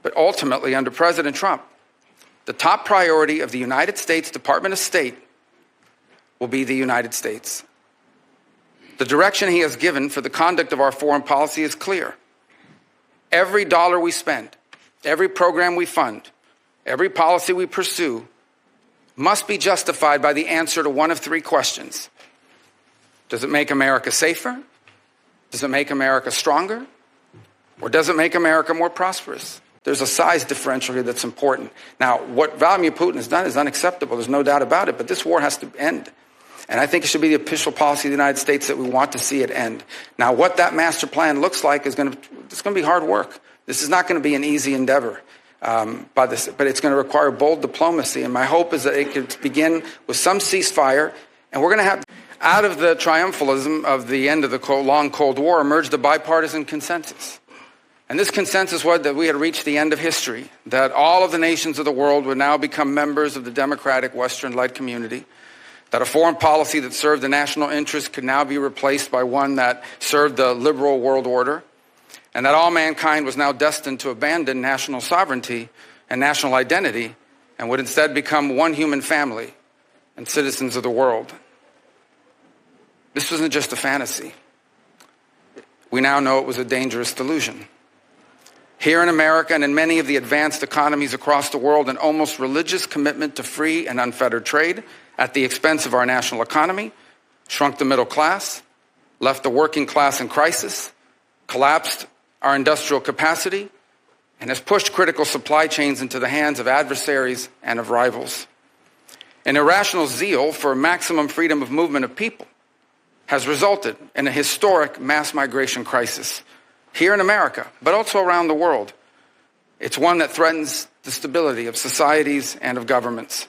But ultimately, under President Trump, the top priority of the United States Department of State will be the United States. The direction he has given for the conduct of our foreign policy is clear. Every dollar we spend, every program we fund, every policy we pursue must be justified by the answer to one of three questions. Does it make America safer? Does it make America stronger? Or does it make America more prosperous? There's a size differential here that's important. Now, what Vladimir Putin has done is unacceptable. There's no doubt about it. But this war has to end. And I think it should be the official policy of the United States that we want to see it end. Now, what that master plan looks like it's going to be hard work. This is not going to be an easy endeavor, but it's going to require bold diplomacy. And my hope is that it could begin with some ceasefire. And we're going to have, out of the triumphalism of the end of the long Cold War, emerged a bipartisan consensus. And this consensus was that we had reached the end of history, that all of the nations of the world would now become members of the democratic Western-led community, that a foreign policy that served the national interest could now be replaced by one that served the liberal world order, and that all mankind was now destined to abandon national sovereignty and national identity and would instead become one human family and citizens of the world. This wasn't just a fantasy. We now know it was a dangerous delusion. Here in America and in many of the advanced economies across the world, an almost religious commitment to free and unfettered trade at the expense of our national economy shrunk the middle class, left the working class in crisis, collapsed our industrial capacity, and has pushed critical supply chains into the hands of adversaries and of rivals. An irrational zeal for maximum freedom of movement of people has resulted in a historic mass migration crisis here in America, but also around the world. It's one that threatens the stability of societies and of governments.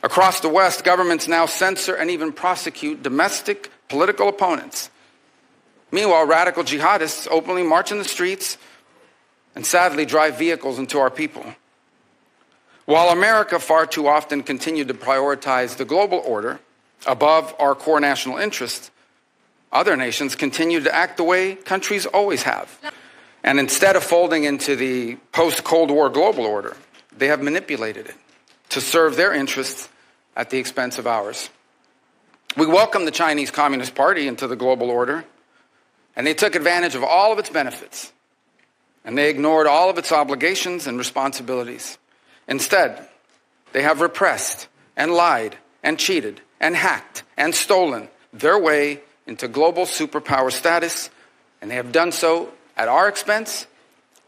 Across the West, governments now censor and even prosecute domestic political opponents. Meanwhile, radical jihadists openly march in the streets and sadly drive vehicles into our people. While America far too often continued to prioritize the global order above our core national interests, other nations continue to act the way countries always have. And instead of folding into the post-Cold War global order, they have manipulated it to serve their interests at the expense of ours. We welcomed the Chinese Communist Party into the global order, and they took advantage of all of its benefits, and they ignored all of its obligations and responsibilities. Instead, they have repressed and lied and cheated and hacked and stolen their way into global superpower status, and they have done so at our expense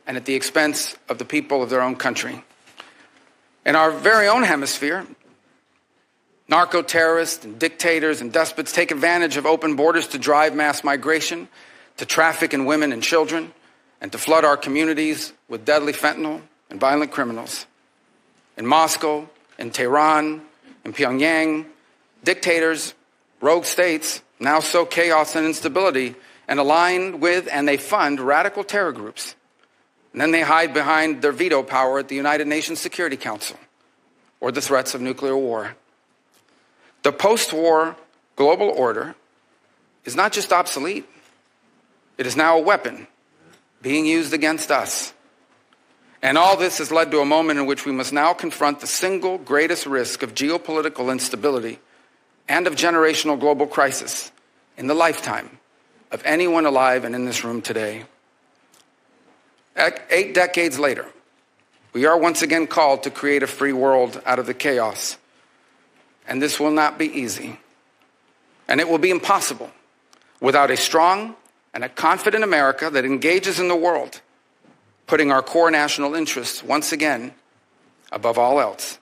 and at the expense of the people of their own country. In our very own hemisphere, narco-terrorists and dictators and despots take advantage of open borders to drive mass migration, to traffic in women and children, and to flood our communities with deadly fentanyl and violent criminals. In Moscow, in Tehran, in Pyongyang, dictators, rogue states now sow chaos and instability and align with and they fund radical terror groups. And then they hide behind their veto power at the United Nations Security Council or the threats of nuclear war. The post-war global order is not just obsolete, it is now a weapon being used against us. And all this has led to a moment in which we must now confront the single greatest risk of geopolitical instability and of generational global crisis in the lifetime of anyone alive and in this room today. 8 decades later, we are once again called to create a free world out of the chaos. And this will not be easy. And it will be impossible without a strong and a confident America that engages in the world, putting our core national interests once again above all else.